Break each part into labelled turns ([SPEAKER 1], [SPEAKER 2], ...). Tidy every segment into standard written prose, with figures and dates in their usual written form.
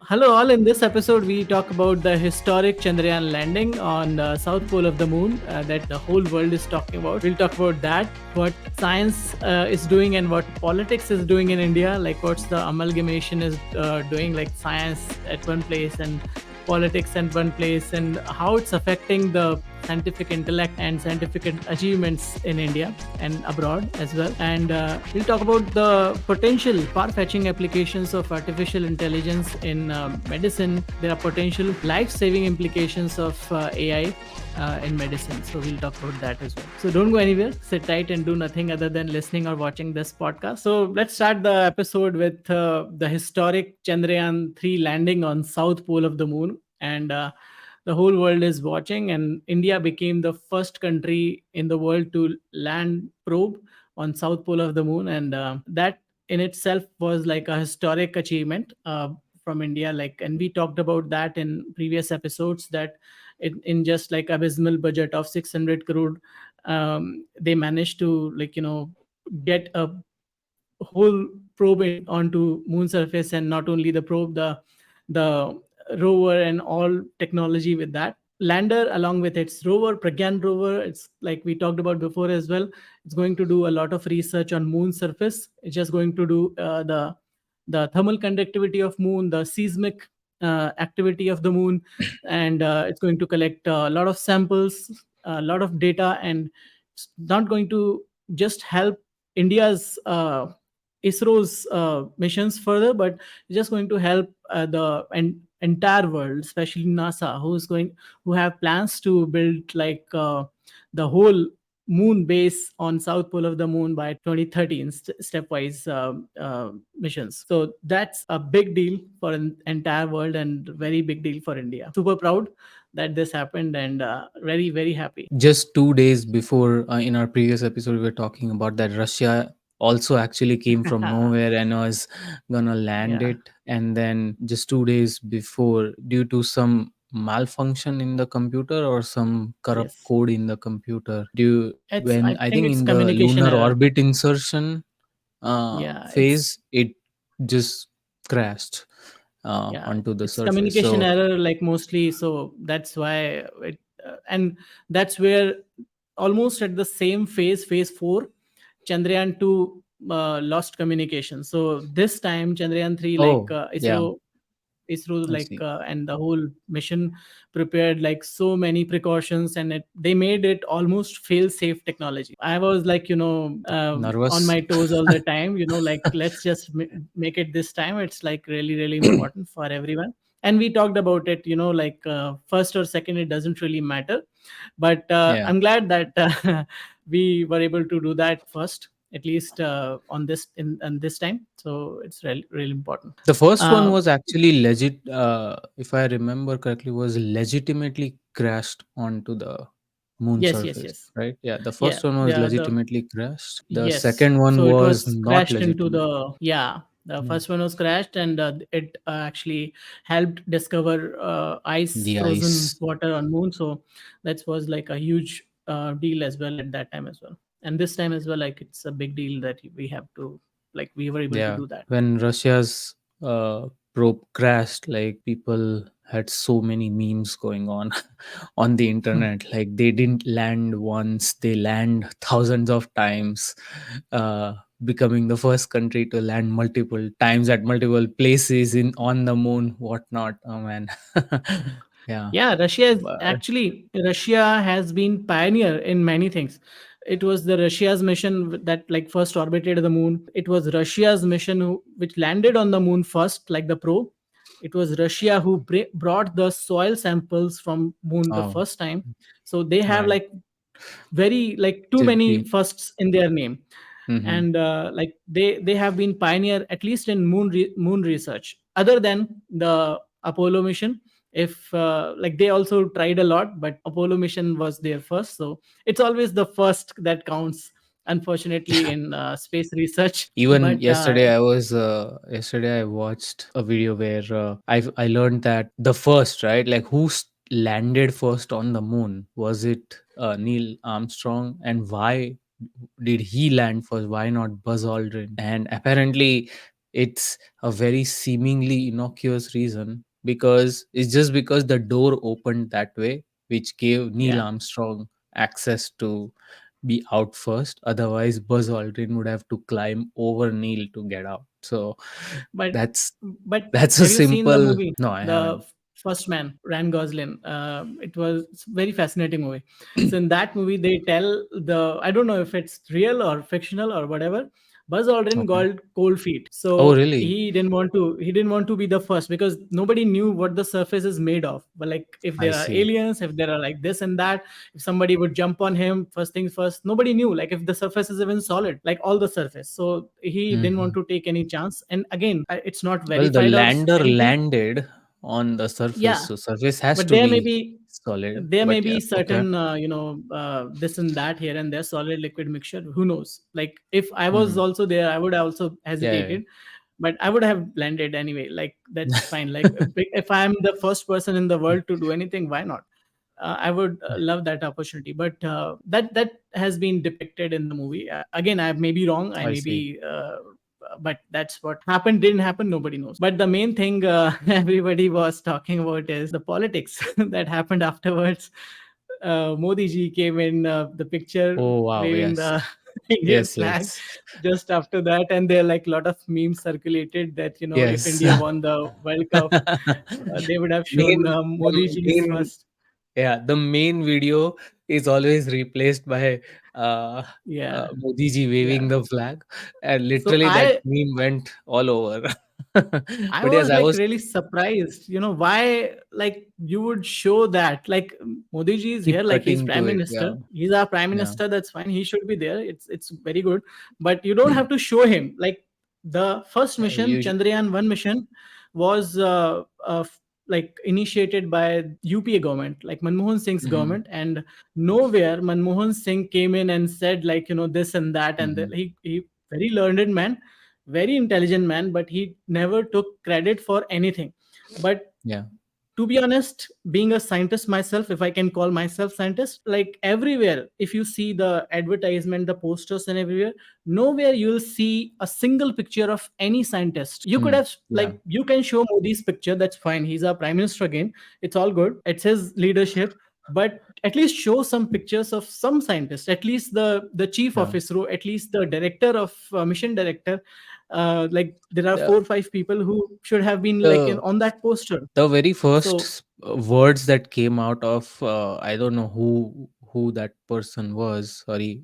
[SPEAKER 1] Hello, all. In this episode, we talk about the historic Chandrayaan landing on the south pole of the moon that the whole world is talking about. We'll talk about that, what science is doing, and what politics is doing in India. Like, what's the amalgamation is doing, like science at one place and politics at one place, and how it's affecting the scientific intellect and scientific achievements in India and abroad as well. And we'll talk about the potential far-fetching applications of artificial intelligence in medicine. There are potential life-saving implications of AI in medicine. So we'll talk about that as well. So don't go anywhere. Sit tight and do nothing other than listening or watching this podcast. So let's start the episode with the historic Chandrayaan-3 landing on south pole of the moon. And the whole world is watching, and India became the first country in the world to land probe on south pole of the moon, and that in itself was like a historic achievement from India. Like, and we talked about that in previous episodes, that in just like abysmal budget of 600 crore, they managed to, like, get a whole probe onto moon surface, and not only the probe, the rover and all technology with that lander along with its rover, Pragyan rover. It's like we talked about before as well. It's going to do a lot of research on moon surface. It's just going to do the thermal conductivity of moon, the seismic activity of the moon, and it's going to collect a lot of samples, a lot of data, and it's not going to just help India's ISRO's missions further, but it's just going to help entire world, especially NASA, who have plans to build like the whole moon base on south pole of the moon by 2030 in stepwise missions. So that's a big deal for an entire world and very big deal for India. Super proud that this happened, and very very happy.
[SPEAKER 2] Just 2 days before, in our previous episode, we were talking about that Russia also actually came from nowhere and was gonna land
[SPEAKER 1] Yeah.
[SPEAKER 2] it. And then just 2 days before, due to some malfunction in the computer or some corrupt
[SPEAKER 1] Yes.
[SPEAKER 2] code in the computer, due
[SPEAKER 1] It's,
[SPEAKER 2] when
[SPEAKER 1] I
[SPEAKER 2] I
[SPEAKER 1] think
[SPEAKER 2] think
[SPEAKER 1] it's
[SPEAKER 2] in the
[SPEAKER 1] communication
[SPEAKER 2] lunar
[SPEAKER 1] error.
[SPEAKER 2] orbit insertion
[SPEAKER 1] Yeah, it's
[SPEAKER 2] phase, it just crashed
[SPEAKER 1] yeah,
[SPEAKER 2] onto the
[SPEAKER 1] it's
[SPEAKER 2] surface.
[SPEAKER 1] communication
[SPEAKER 2] So,
[SPEAKER 1] error, like, mostly. So that's why it and that's where almost at the same phase 4, Chandrayaan 2 lost communication. So this time Chandrayaan 3, like,
[SPEAKER 2] oh yeah,
[SPEAKER 1] ISRO,
[SPEAKER 2] I
[SPEAKER 1] like,
[SPEAKER 2] see.
[SPEAKER 1] and the whole mission prepared like so many precautions, and they made it almost fail safe technology. I was like, on
[SPEAKER 2] Nervous.
[SPEAKER 1] my toes all the time, like, let's just make it this time. It's like really really important for everyone. And we talked about it, like, first or second, it doesn't really matter. But
[SPEAKER 2] Yeah.
[SPEAKER 1] I'm glad that we were able to do that first, at least on this time. So it's really really important.
[SPEAKER 2] The first one
[SPEAKER 1] uh,
[SPEAKER 2] was actually legit, if I remember correctly, was legitimately crashed onto the moon
[SPEAKER 1] yes, yes,
[SPEAKER 2] surface,
[SPEAKER 1] yes.
[SPEAKER 2] right? Yeah, the
[SPEAKER 1] Yeah,
[SPEAKER 2] first one was
[SPEAKER 1] the
[SPEAKER 2] legitimately crashed. The
[SPEAKER 1] yes,
[SPEAKER 2] second one
[SPEAKER 1] so it
[SPEAKER 2] was
[SPEAKER 1] was
[SPEAKER 2] not
[SPEAKER 1] crashed into
[SPEAKER 2] legitimate.
[SPEAKER 1] the, yeah, the
[SPEAKER 2] Yeah.
[SPEAKER 1] first one was crashed, and it actually helped discover ice
[SPEAKER 2] The
[SPEAKER 1] frozen
[SPEAKER 2] ice.
[SPEAKER 1] water on moon. So that was like a huge deal as well at that time as well. And this time as well, like, it's a big deal that we have to, like, we were able to
[SPEAKER 2] Yeah.
[SPEAKER 1] do that.
[SPEAKER 2] When Russia's probe crashed, like people had so many memes going on on the internet. Like they didn't land once, they land thousands of times, uh, becoming the first country to land multiple times at multiple places in on the moon, whatnot. Oh man. Yeah.
[SPEAKER 1] Yeah,
[SPEAKER 2] But
[SPEAKER 1] Russia has been pioneer in many things. It was the Russia's mission that, like, first orbited the moon. It was Russia's mission which landed on the moon first, like the probe. It was Russia who brought the soil samples from moon the
[SPEAKER 2] oh,
[SPEAKER 1] first time. So they have
[SPEAKER 2] right.
[SPEAKER 1] like very, like, too
[SPEAKER 2] Did
[SPEAKER 1] many
[SPEAKER 2] we?
[SPEAKER 1] firsts in their name.
[SPEAKER 2] Hmm.
[SPEAKER 1] And like, they have been pioneer, at least in moon research, other than the Apollo mission. If like, they also tried a lot, but Apollo mission was their first. So it's always the first that counts, unfortunately, in space research.
[SPEAKER 2] Even
[SPEAKER 1] But
[SPEAKER 2] yesterday I watched a video where I learned that the first, right, like landed first on the moon, was it Neil Armstrong, and why did he land first? Why not Buzz Aldrin? And apparently it's a very seemingly innocuous reason, because it's just because the door opened that way, which gave Neil
[SPEAKER 1] Yeah,
[SPEAKER 2] Armstrong access to be out first. Otherwise, Buzz Aldrin would have to climb over Neil to get out. So
[SPEAKER 1] but
[SPEAKER 2] that's
[SPEAKER 1] but
[SPEAKER 2] that's a
[SPEAKER 1] have you seen the
[SPEAKER 2] simple.
[SPEAKER 1] movie,
[SPEAKER 2] No, I
[SPEAKER 1] the
[SPEAKER 2] haven't.
[SPEAKER 1] First Man, Ryan Gosling? It was a very fascinating movie. So in that movie they tell, the I don't know if it's real or fictional or whatever, Buzz Aldrin
[SPEAKER 2] Okay.
[SPEAKER 1] got cold feet,
[SPEAKER 2] Oh,
[SPEAKER 1] so
[SPEAKER 2] really?
[SPEAKER 1] he didn't want to be the first, because nobody knew what the surface is made of. But like, if
[SPEAKER 2] I
[SPEAKER 1] there are
[SPEAKER 2] see.
[SPEAKER 1] aliens, if there are like this and that, if somebody would jump on him, first things first, nobody knew like if the surface is even solid, like all the surface. So he didn't want
[SPEAKER 2] Mhm.
[SPEAKER 1] to take any chance. And again, it's not
[SPEAKER 2] Well, the
[SPEAKER 1] verified or
[SPEAKER 2] lander
[SPEAKER 1] anything.
[SPEAKER 2] landed on the surface,
[SPEAKER 1] Yeah,
[SPEAKER 2] so surface has
[SPEAKER 1] but
[SPEAKER 2] to
[SPEAKER 1] there may
[SPEAKER 2] be
[SPEAKER 1] be
[SPEAKER 2] solid.
[SPEAKER 1] there may
[SPEAKER 2] But yeah,
[SPEAKER 1] be
[SPEAKER 2] okay.
[SPEAKER 1] certain this and that here and there, solid liquid mixture, who knows. Like, if I was
[SPEAKER 2] Mhm.
[SPEAKER 1] also there, I would have also
[SPEAKER 2] Yeah, yeah, yeah.
[SPEAKER 1] hesitated, but I would have landed anyway. Like, that's fine. Like, if I'm the first person in the world to do anything, why not? I would love that opportunity. But that has been depicted in the movie. Again, I may be wrong. I
[SPEAKER 2] I
[SPEAKER 1] may
[SPEAKER 2] see.
[SPEAKER 1] be, but that's what happened. Didn't happen. Nobody knows. But the main thing everybody was talking about is the politics that happened afterwards. Modi ji came in the picture
[SPEAKER 2] Oh, wow,
[SPEAKER 1] waving
[SPEAKER 2] yes.
[SPEAKER 1] the Indian
[SPEAKER 2] Yes,
[SPEAKER 1] flag
[SPEAKER 2] yes.
[SPEAKER 1] just after that, and there like a lot of memes circulated that, if
[SPEAKER 2] Yes.
[SPEAKER 1] India won the World Cup, they would have shown Modi
[SPEAKER 2] The
[SPEAKER 1] ji's
[SPEAKER 2] main,
[SPEAKER 1] first.
[SPEAKER 2] yeah, the main video is always replaced by uh,
[SPEAKER 1] Yeah,
[SPEAKER 2] Modi ji
[SPEAKER 1] yeah.
[SPEAKER 2] waving the flag, and
[SPEAKER 1] So
[SPEAKER 2] literally that meme went all over.
[SPEAKER 1] I
[SPEAKER 2] But yes,
[SPEAKER 1] was
[SPEAKER 2] I
[SPEAKER 1] like
[SPEAKER 2] was
[SPEAKER 1] really surprised, why like you would show that. Like, Modi ji is here,
[SPEAKER 2] keep
[SPEAKER 1] like he's
[SPEAKER 2] cutting to
[SPEAKER 1] prime
[SPEAKER 2] it. Yeah,
[SPEAKER 1] minister. He's our prime
[SPEAKER 2] yeah.
[SPEAKER 1] minister. That's fine. He should be there. It's very good. But you don't have to show him. Like, the first mission,
[SPEAKER 2] You
[SPEAKER 1] Chandrayaan-1 mission, was like initiated by UPA government, like Manmohan Singh's
[SPEAKER 2] Mhm,
[SPEAKER 1] government, and nowhere Manmohan Singh came in and said, like, this and that, and
[SPEAKER 2] mhm.
[SPEAKER 1] he very learned man, very intelligent man, but he never took credit for anything. But
[SPEAKER 2] Yeah.
[SPEAKER 1] to be honest, being a scientist myself, if I can call myself scientist, like everywhere, if you see the advertisement, the posters and everywhere, nowhere you'll see a single picture of any scientist. You could
[SPEAKER 2] Mm,
[SPEAKER 1] have,
[SPEAKER 2] yeah.
[SPEAKER 1] like, you can show Modi's picture, that's fine, he's our prime minister again, it's all good, it's his leadership. But at least show some pictures of some scientist, at least the chief of
[SPEAKER 2] Yeah.
[SPEAKER 1] ISRO, at least the director of mission director. Like, there are
[SPEAKER 2] The
[SPEAKER 1] 4 or 5 people who should have been like
[SPEAKER 2] the
[SPEAKER 1] on that poster.
[SPEAKER 2] the very first
[SPEAKER 1] So
[SPEAKER 2] words that came out of, I don't know who that person was. Sorry,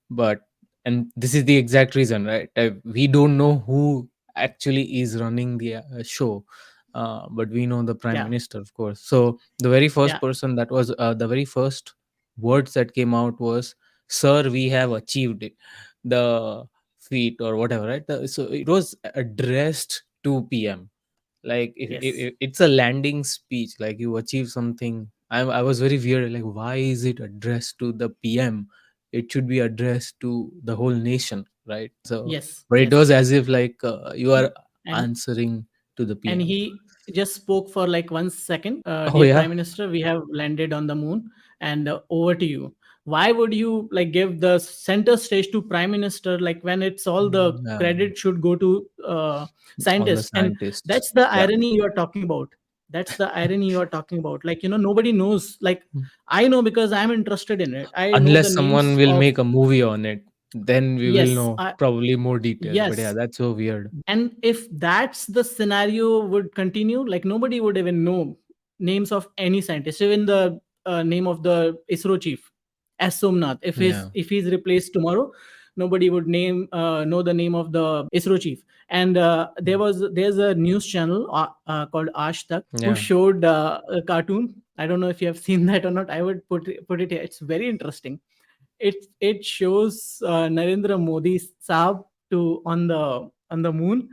[SPEAKER 2] but and this is the exact reason, right? We don't know who actually is running the show, but we know the prime
[SPEAKER 1] yeah,
[SPEAKER 2] minister, of course. So the very first
[SPEAKER 1] yeah,
[SPEAKER 2] person that was the very first words that came out was, "Sir, we have achieved it." The feat or whatever, right? So it was addressed to PM. Like
[SPEAKER 1] yes,
[SPEAKER 2] it's a landing speech, like you achieve something. I was very weird, like why is it addressed to the PM? It should be addressed to the whole nation, right? So
[SPEAKER 1] yes,
[SPEAKER 2] but it
[SPEAKER 1] yes.
[SPEAKER 2] was as if like you are
[SPEAKER 1] and
[SPEAKER 2] answering to the
[SPEAKER 1] and
[SPEAKER 2] PM.
[SPEAKER 1] he just spoke for like 1 second.
[SPEAKER 2] Oh
[SPEAKER 1] Dear
[SPEAKER 2] yeah.
[SPEAKER 1] prime minister, we have landed on the moon, and over to you. Why would you like give the center stage to prime minister, like when it's all the
[SPEAKER 2] Yeah,
[SPEAKER 1] credit should go to
[SPEAKER 2] all the
[SPEAKER 1] scientists? And
[SPEAKER 2] scientists.
[SPEAKER 1] that's the
[SPEAKER 2] Yeah.
[SPEAKER 1] irony you are talking about. That's the irony you are talking about. Like, nobody knows. Like,
[SPEAKER 2] Mm.
[SPEAKER 1] I know because I'm interested in it. I know the
[SPEAKER 2] Unless someone
[SPEAKER 1] names
[SPEAKER 2] will
[SPEAKER 1] of.
[SPEAKER 2] make a movie on it, then we will
[SPEAKER 1] Yes,
[SPEAKER 2] know probably more details. But yeah,
[SPEAKER 1] yes.
[SPEAKER 2] that's so weird.
[SPEAKER 1] And if that's the scenario would continue, like nobody would even know names of any scientist, even the name of the ISRO chief, S Somnath. If
[SPEAKER 2] Yeah.
[SPEAKER 1] he's replaced tomorrow, nobody would know the name of the ISRO chief. And there's a news channel called Aaj Tak, who
[SPEAKER 2] Yeah.
[SPEAKER 1] showed a cartoon. I don't know if you have seen that or not. I would put it here. It's very interesting. It shows Narendra Modi Saab to on the moon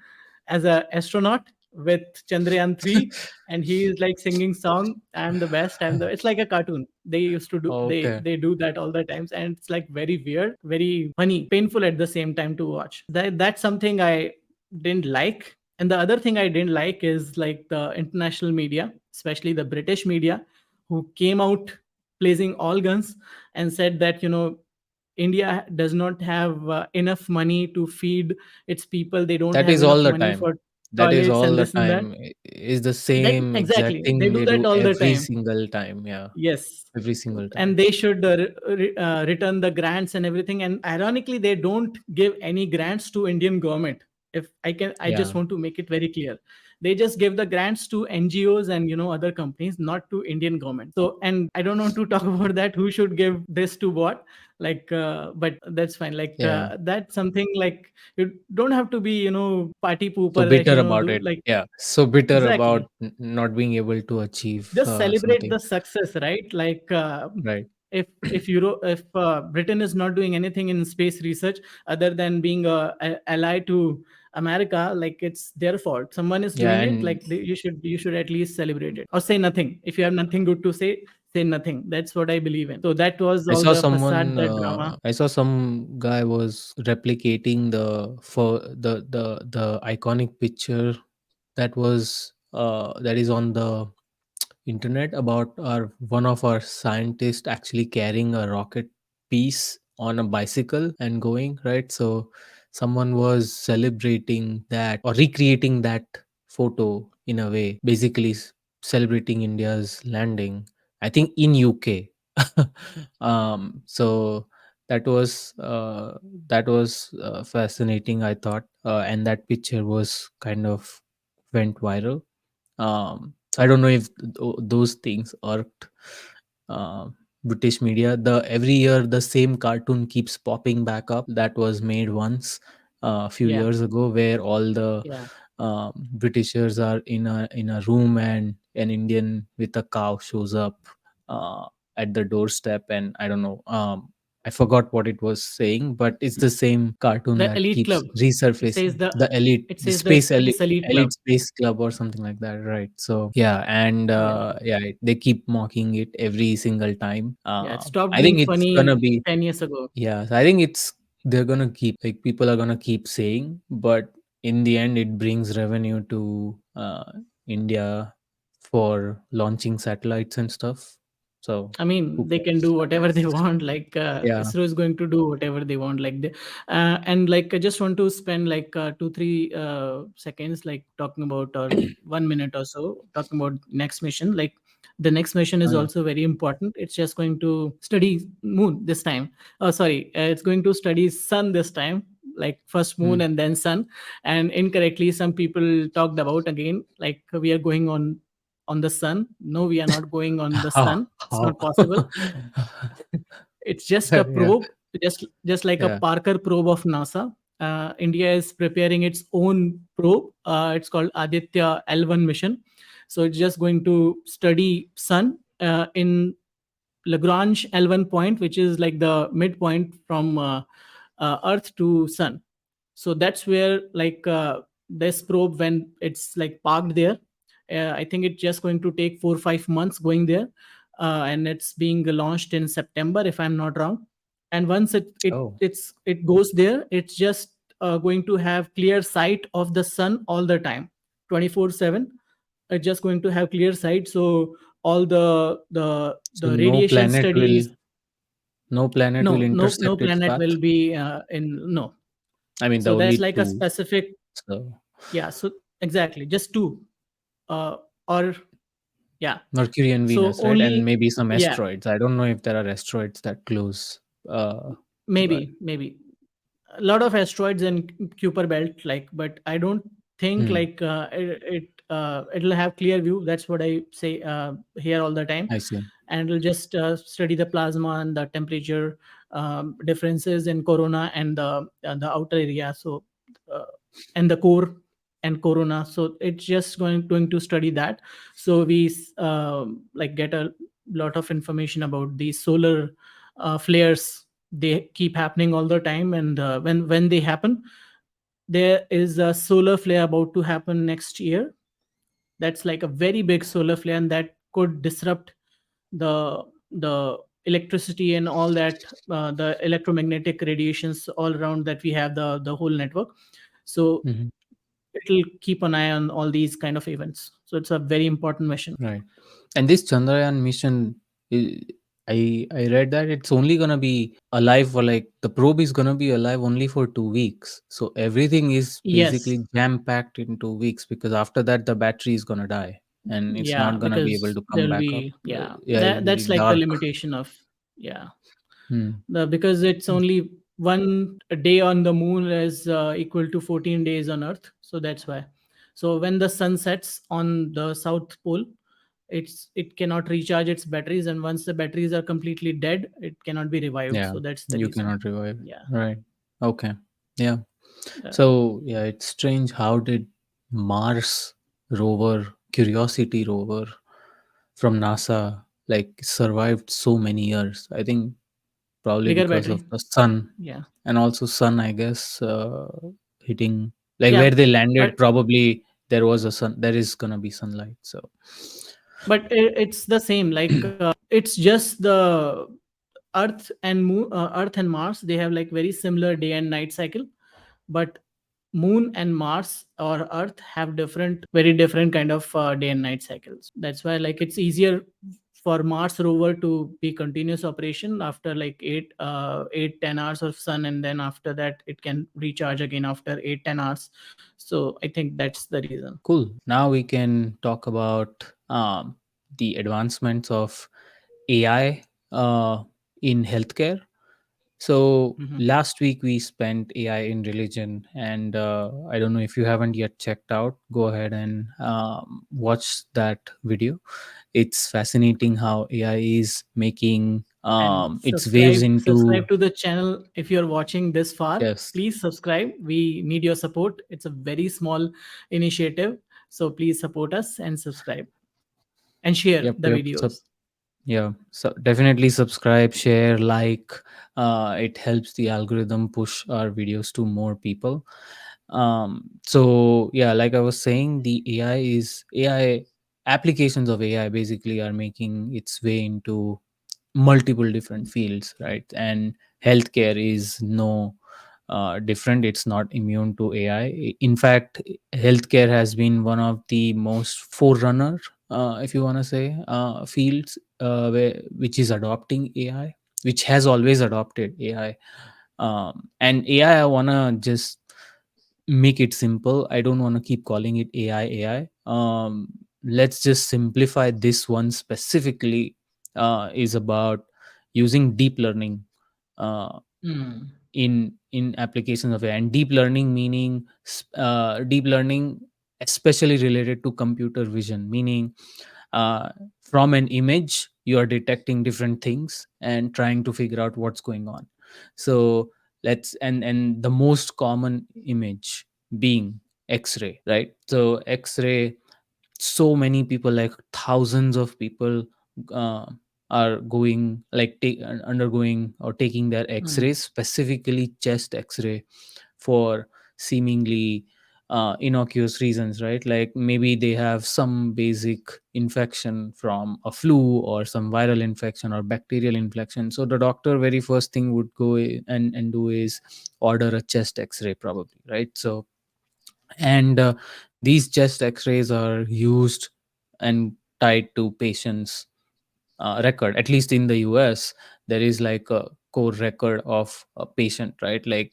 [SPEAKER 1] as a astronaut with Chandrayaan 3, and he is like singing song, I'm the best, I'm the. It's like a cartoon. They used to do
[SPEAKER 2] Okay.
[SPEAKER 1] they do that all the times, and it's like very weird, very funny, painful at the same time to watch. That's something I didn't like. And the other thing I didn't like is like the international media, especially the British media, who came out blazing all guns and said that, India does not have enough money to feed its people. They don't
[SPEAKER 2] That
[SPEAKER 1] have
[SPEAKER 2] is all
[SPEAKER 1] enough
[SPEAKER 2] the
[SPEAKER 1] money
[SPEAKER 2] time.
[SPEAKER 1] for
[SPEAKER 2] That is
[SPEAKER 1] toilets
[SPEAKER 2] all
[SPEAKER 1] and
[SPEAKER 2] the
[SPEAKER 1] this and that.
[SPEAKER 2] time. Is the
[SPEAKER 1] That
[SPEAKER 2] same exact
[SPEAKER 1] exactly, they
[SPEAKER 2] thing
[SPEAKER 1] do
[SPEAKER 2] they
[SPEAKER 1] that
[SPEAKER 2] do
[SPEAKER 1] all the
[SPEAKER 2] every
[SPEAKER 1] time.
[SPEAKER 2] single time. Yeah,
[SPEAKER 1] Yes,
[SPEAKER 2] every single
[SPEAKER 1] and
[SPEAKER 2] time.
[SPEAKER 1] they should return the grants and everything. And ironically, they don't give any grants to Indian government. If I can, I just
[SPEAKER 2] Yeah,
[SPEAKER 1] want to make it very clear, they just give the grants to NGOs and other companies, not to Indian government. So, and I don't want to talk about that, who should give this to what, like, but that's fine. Like,
[SPEAKER 2] yeah.
[SPEAKER 1] that's something like, you don't have to be party
[SPEAKER 2] So
[SPEAKER 1] pooper, that
[SPEAKER 2] bitter about
[SPEAKER 1] do
[SPEAKER 2] it.
[SPEAKER 1] like.
[SPEAKER 2] Yeah, so bitter about
[SPEAKER 1] Exactly,
[SPEAKER 2] not being able to achieve
[SPEAKER 1] just celebrate
[SPEAKER 2] something.
[SPEAKER 1] the success, right? Like,
[SPEAKER 2] Right.
[SPEAKER 1] if Britain is not doing anything in space research other than being a ally to America, like, it's their fault. Someone is
[SPEAKER 2] Yeah,
[SPEAKER 1] doing it,
[SPEAKER 2] and
[SPEAKER 1] like, you should at least celebrate it, or say nothing. If you have nothing good to say nothing. That's what I believe in. So that was
[SPEAKER 2] I
[SPEAKER 1] all
[SPEAKER 2] saw
[SPEAKER 1] the facade,
[SPEAKER 2] someone.
[SPEAKER 1] the drama.
[SPEAKER 2] I saw some guy was replicating the iconic picture that is on the internet about our one of our scientists actually carrying a rocket piece on a bicycle and going right. So someone was celebrating that or recreating that photo in a way, basically celebrating India's landing, I think in UK. So that was uh, that was fascinating, I thought, and that picture was kind of went viral. So I don't know if those things irked uh, British media. The every year the same cartoon keeps popping back up that was made once a few
[SPEAKER 1] Yeah,
[SPEAKER 2] years ago, where all the
[SPEAKER 1] yeah.
[SPEAKER 2] Britishers are in a room and an Indian with a cow shows up uh, at the doorstep, and I don't know. I forgot what it was saying, but it's the same cartoon
[SPEAKER 1] The
[SPEAKER 2] that
[SPEAKER 1] elite
[SPEAKER 2] keeps
[SPEAKER 1] club. It says
[SPEAKER 2] resurfacing.
[SPEAKER 1] the
[SPEAKER 2] The elite,
[SPEAKER 1] it
[SPEAKER 2] the
[SPEAKER 1] says the
[SPEAKER 2] space elite,
[SPEAKER 1] elite club.
[SPEAKER 2] elite space club or something like that, right? So yeah, and
[SPEAKER 1] Yeah,
[SPEAKER 2] yeah, they keep mocking it every single time.
[SPEAKER 1] yeah. It stopped
[SPEAKER 2] I
[SPEAKER 1] being
[SPEAKER 2] think it's gonna
[SPEAKER 1] funny
[SPEAKER 2] be
[SPEAKER 1] 10 years ago.
[SPEAKER 2] yeah. So I think it's they're gonna keep like people are gonna keep saying, but in the end, it brings revenue to India for launching satellites and stuff. So
[SPEAKER 1] I mean,
[SPEAKER 2] who
[SPEAKER 1] they can do
[SPEAKER 2] cares?
[SPEAKER 1] whatever they want. Like,
[SPEAKER 2] Yeah.
[SPEAKER 1] ISRO is going to do whatever they want. Like, and like, I just want to spend like 2-3 seconds, like, talking about, or 1 minute or so, talking about next mission. Like, the next mission is
[SPEAKER 2] Oh, yeah.
[SPEAKER 1] also very important. It's just going to study moon this time. Oh, sorry, it's going to study sun this time. Like, first moon
[SPEAKER 2] Hmm.
[SPEAKER 1] and then sun. And incorrectly, some people talked about, again, like, we are going on the sun. No, we are not going on the
[SPEAKER 2] How?
[SPEAKER 1] sun. It's
[SPEAKER 2] How?
[SPEAKER 1] not possible. It's just a
[SPEAKER 2] Yeah.
[SPEAKER 1] probe, just like a
[SPEAKER 2] Yeah.
[SPEAKER 1] Parker probe of NASA. India is preparing its own probe. It's called Aditya L1 mission. So it's just going to study sun in Lagrange L1 point, which is like the midpoint from Earth to sun. So that's where, like, this probe, when it's like parked there, I think it's just going to take 4 or 5 months going there, and it's being launched in September, if I'm not wrong. And once
[SPEAKER 2] Oh,
[SPEAKER 1] it goes there, it's just going to have clear sight of the sun all the time, 24/7. It's just going to have clear sight. So all
[SPEAKER 2] so
[SPEAKER 1] the radiation studies.
[SPEAKER 2] no planet will
[SPEAKER 1] No
[SPEAKER 2] intercept its
[SPEAKER 1] planet
[SPEAKER 2] path.
[SPEAKER 1] will be in, no.
[SPEAKER 2] I mean, the
[SPEAKER 1] So that's
[SPEAKER 2] only
[SPEAKER 1] like a
[SPEAKER 2] two.
[SPEAKER 1] specific.
[SPEAKER 2] So
[SPEAKER 1] Yeah, so exactly, just two, or yeah.
[SPEAKER 2] Mercury and
[SPEAKER 1] So
[SPEAKER 2] Venus, right? And
[SPEAKER 1] only,
[SPEAKER 2] maybe some
[SPEAKER 1] yeah,
[SPEAKER 2] asteroids. I don't know if there are asteroids that close. But
[SPEAKER 1] maybe a lot of asteroids in Kuiper belt, like, but I don't think
[SPEAKER 2] hmm,
[SPEAKER 1] like it'll have clear view. That's what I say here all the time.
[SPEAKER 2] I see.
[SPEAKER 1] And it'll just study the plasma and the temperature differences in corona and the outer area. So uh, and the core and corona. So it's just going to study that. So we like get a lot of information about these solar flares. They keep happening all the time, and when they happen, there is a solar flare about to happen next year. That's like a very big solar flare, and that could disrupt the electricity and all that, the electromagnetic radiations all around that we have, the whole network. So
[SPEAKER 2] Mhm.
[SPEAKER 1] it'll keep an eye on all these kind of events. So it's a very important mission.
[SPEAKER 2] Right. And this Chandrayaan mission, i- I read that it's only gonna be alive for like the probe is gonna be alive only for 2 weeks. So everything is
[SPEAKER 1] Yes.
[SPEAKER 2] basically jam packed in 2 weeks because after that the battery is gonna die and it's
[SPEAKER 1] Yeah,
[SPEAKER 2] not gonna be able
[SPEAKER 1] because
[SPEAKER 2] to come
[SPEAKER 1] there'll
[SPEAKER 2] back up.
[SPEAKER 1] be, yeah,
[SPEAKER 2] Yeah, it'll be
[SPEAKER 1] that's like the
[SPEAKER 2] dark.
[SPEAKER 1] limitation of, yeah,
[SPEAKER 2] Hmm.
[SPEAKER 1] because it's only one day on the moon is equal to 14 days on Earth, so that's why. So when the sun sets on the south pole, it cannot recharge its batteries, and once the batteries are completely dead, it cannot be revived.
[SPEAKER 2] Yeah,
[SPEAKER 1] So that's the
[SPEAKER 2] you
[SPEAKER 1] reason.
[SPEAKER 2] cannot revive it.
[SPEAKER 1] Yeah.
[SPEAKER 2] Right. Okay. Yeah.
[SPEAKER 1] uh,
[SPEAKER 2] So yeah, it's strange. How did Mars rover, Curiosity rover from NASA, like survived so many years? I think probably
[SPEAKER 1] Bigger
[SPEAKER 2] because
[SPEAKER 1] battery.
[SPEAKER 2] of the sun,
[SPEAKER 1] Yeah.
[SPEAKER 2] and also sun, I guess, hitting like
[SPEAKER 1] Yeah,
[SPEAKER 2] where they
[SPEAKER 1] but
[SPEAKER 2] landed. Probably there was a sun. There is gonna be sunlight. So
[SPEAKER 1] it's the same, like it's just the Earth and moon, Earth and Mars, they have like very similar day and night cycle, but moon and Mars or Earth have different, very different kind of day and night cycles. That's why like it's easier for Mars rover to be continuous operation after like 8 10 hours of sun, and then after that it can recharge again after 8 10 hours. So I think that's the reason.
[SPEAKER 2] cool. Now we can talk about the advancements of AI in healthcare. So
[SPEAKER 1] Mhm.
[SPEAKER 2] last week we spent AI in religion, and I don't know if you haven't yet checked out. Go ahead and watch that video. It's fascinating how AI is making
[SPEAKER 1] And
[SPEAKER 2] its waves
[SPEAKER 1] subscribe
[SPEAKER 2] into.
[SPEAKER 1] to the channel. If you're watching this far,
[SPEAKER 2] Yes.
[SPEAKER 1] please subscribe. We need your support. It's a very small initiative, so please support us and subscribe and share
[SPEAKER 2] Yep.
[SPEAKER 1] the
[SPEAKER 2] Yep. So
[SPEAKER 1] videos.
[SPEAKER 2] yeah, so definitely subscribe, share, like. It helps the algorithm push our videos to more people. So yeah, like I was saying, the AI applications of AI basically are making its way into multiple different fields, right? And healthcare is no different. It's not immune to AI. In fact, healthcare has been one of the most forerunner, if you want to say, fields which is adopting AI, which has always adopted AI. And AI, I want to just make it simple. I don't want to keep calling it AI. Let's just simplify this one specifically. Is about using deep learning uh,
[SPEAKER 1] Mm.
[SPEAKER 2] in applications of AI. And deep learning meaning deep learning especially related to computer vision, meaning uh, from an image you are detecting different things and trying to figure out what's going on. So let's and the most common image being X-ray, right? So X-ray, so many people, like thousands of people uh, are going like undergoing or taking their
[SPEAKER 1] Mm.
[SPEAKER 2] X-rays, specifically chest X-ray, for seemingly innocuous reasons, right? Like maybe they have some basic infection from a flu or some viral infection or bacterial infection. So the doctor very first thing would go and do is order a chest X-ray probably, right? So and these chest X-rays are used and tied to patients record. At least in the US there is like a core record of a patient, right? Like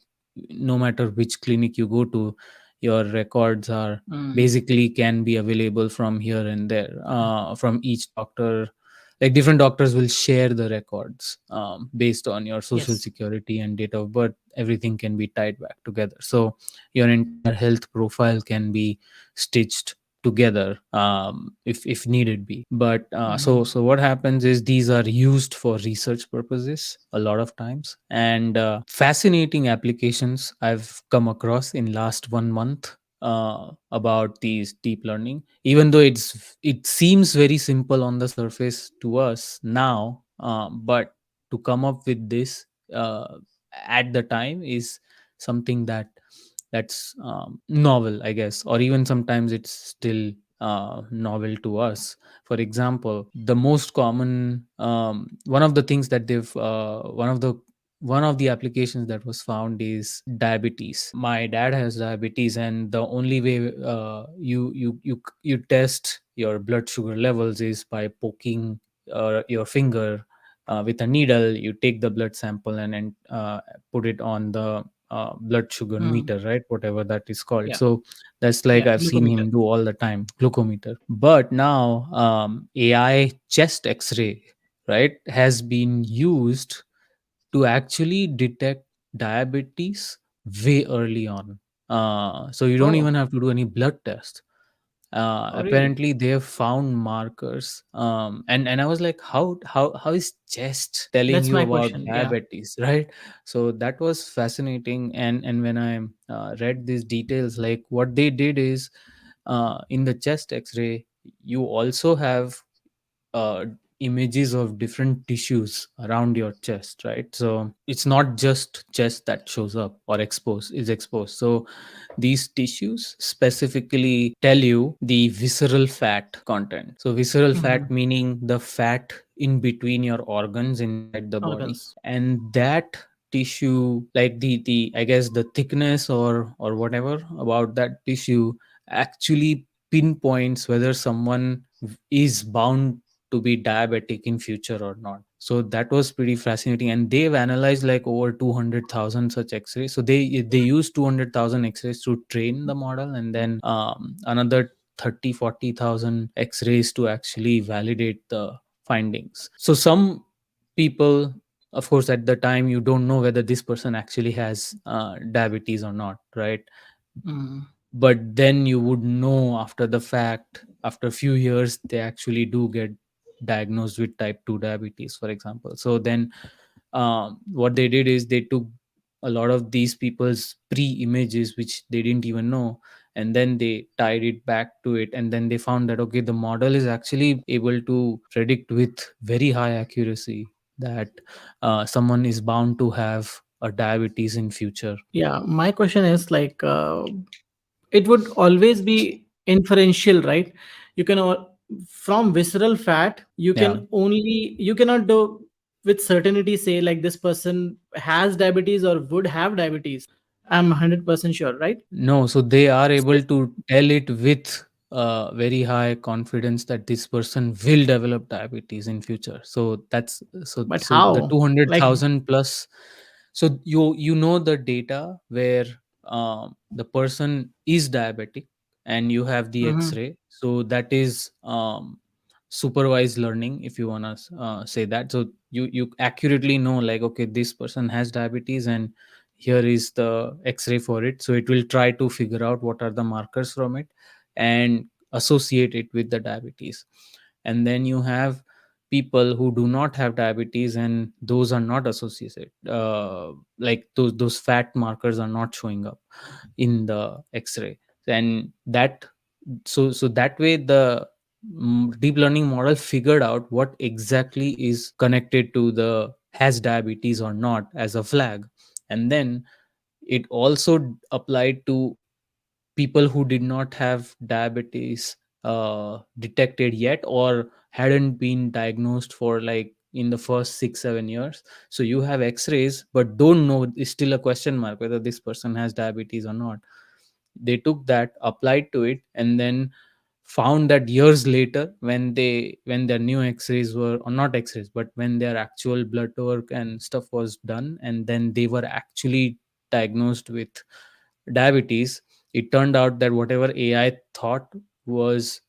[SPEAKER 2] no matter which clinic you go to, your records are
[SPEAKER 1] Mm.
[SPEAKER 2] basically can be available from here and there, from each doctor. Like different doctors will share the records based on your social
[SPEAKER 1] Yes.
[SPEAKER 2] security and date of birth. Everything can be tied back together, so your entire health profile can be stitched together, if needed be. But
[SPEAKER 1] Mhm.
[SPEAKER 2] so what happens is these are used for research purposes a lot of times, and fascinating applications I've come across in last 1 month about these deep learning. Even though it seems very simple on the surface to us now, but to come up with this at the time is something that's novel, I guess, or even sometimes it's still novel to us. For example, the most common one of the things that they've one of the applications that was found is diabetes. My dad has diabetes, and the only way you test your blood sugar levels is by poking your finger with a needle. You take the blood sample and put it on the blood sugar
[SPEAKER 1] Mm.
[SPEAKER 2] meter, right? Whatever that is called.
[SPEAKER 1] Yeah.
[SPEAKER 2] So that's like
[SPEAKER 1] Yeah.
[SPEAKER 2] I've seen
[SPEAKER 1] Glucometer.
[SPEAKER 2] him do all the time, glucometer. But now AI chest X-ray, right, has been used to actually detect diabetes way early on. So you don't
[SPEAKER 1] Oh.
[SPEAKER 2] even have to do any blood test.
[SPEAKER 1] Oh, really?
[SPEAKER 2] Apparently they have found markers, and I was like, how is chest telling
[SPEAKER 1] That's
[SPEAKER 2] you
[SPEAKER 1] my
[SPEAKER 2] about
[SPEAKER 1] question. Yeah.
[SPEAKER 2] diabetes, right? So that was fascinating. And when I read these details, like what they did is, in the chest X-ray you also have uh, images of different tissues around your chest, right? So it's not just chest that shows up or exposed. So these tissues specifically tell you the visceral fat content. So visceral
[SPEAKER 1] Hmm.
[SPEAKER 2] fat meaning the fat in between your organs inside the body,
[SPEAKER 1] Organs.
[SPEAKER 2] and that tissue, like the I guess the thickness or whatever about that tissue actually pinpoints whether someone is bound to be diabetic in future or not. So that was pretty fascinating, and they've analyzed like over 200,000 such x-rays. So they use 200,000 x-rays to train the model, and then another 30-40,000 x-rays to actually validate the findings. So some people, of course, at the time you don't know whether this person actually has diabetes or not, right?
[SPEAKER 1] Mm.
[SPEAKER 2] But then you would know after the fact, after a few years they actually do get diagnosed with type 2 diabetes, for example. So then what they did is they took a lot of these people's pre-images which they didn't even know, and then they tied it back to it, and then they found that okay, the model is actually able to predict with very high accuracy that someone is bound to have a diabetes in future.
[SPEAKER 1] Yeah. My question is like, it would always be inferential, right? You can from visceral fat, you
[SPEAKER 2] Yeah.
[SPEAKER 1] can only, you cannot do with certainty say like this person has diabetes or would have diabetes. I'm 100% sure, right?
[SPEAKER 2] No, so they are
[SPEAKER 1] So,
[SPEAKER 2] able to tell it with very high confidence that this person will develop diabetes in future. So that's
[SPEAKER 1] but
[SPEAKER 2] so the
[SPEAKER 1] how? Like,
[SPEAKER 2] 200,000 plus. So you know the data where the person is diabetic, and you have the
[SPEAKER 1] mhm.
[SPEAKER 2] X-ray. So that is supervised learning, if you wanna say that. So you accurately know like okay, this person has diabetes, and here is the x-ray for it. So it will try to figure out what are the markers from it and associate it with the diabetes. And then you have people who do not have diabetes, and those are not associated, like those fat markers are not showing up in the x-ray. And that, so that way the deep learning model figured out what exactly is connected to the has diabetes or not as a flag. And then it also applied to people who did not have diabetes detected yet, or hadn't been diagnosed for like in the first 6-7 years. So you have x-rays but don't know, it's still a question mark whether this person has diabetes or not. They took that, applied to it, and then found that years later, when their new x-rays were, or not x-rays, but when their actual blood work and stuff was done, and then they were actually diagnosed with diabetes, it turned out that whatever AI thought was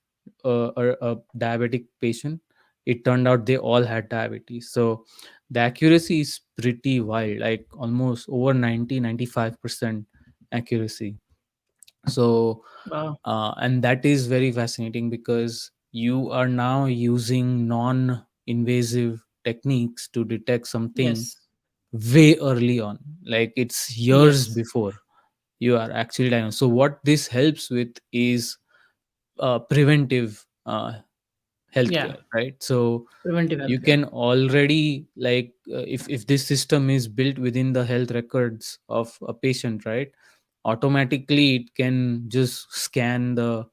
[SPEAKER 2] a diabetic patient, it turned out they all had diabetes. So the accuracy is pretty wild, like almost over 90-95% accuracy. So
[SPEAKER 1] Wow.
[SPEAKER 2] and that is very fascinating because you are now using non-invasive techniques to detect something
[SPEAKER 1] Yes.
[SPEAKER 2] way early on, like it's years
[SPEAKER 1] Yes.
[SPEAKER 2] before you are actually diagnosed. So what this helps with is preventive
[SPEAKER 1] Yeah.
[SPEAKER 2] healthcare, right? So
[SPEAKER 1] Preventive
[SPEAKER 2] you
[SPEAKER 1] healthcare.
[SPEAKER 2] can already like if this system is built within the health records of a patient, right, automatically it can just scan the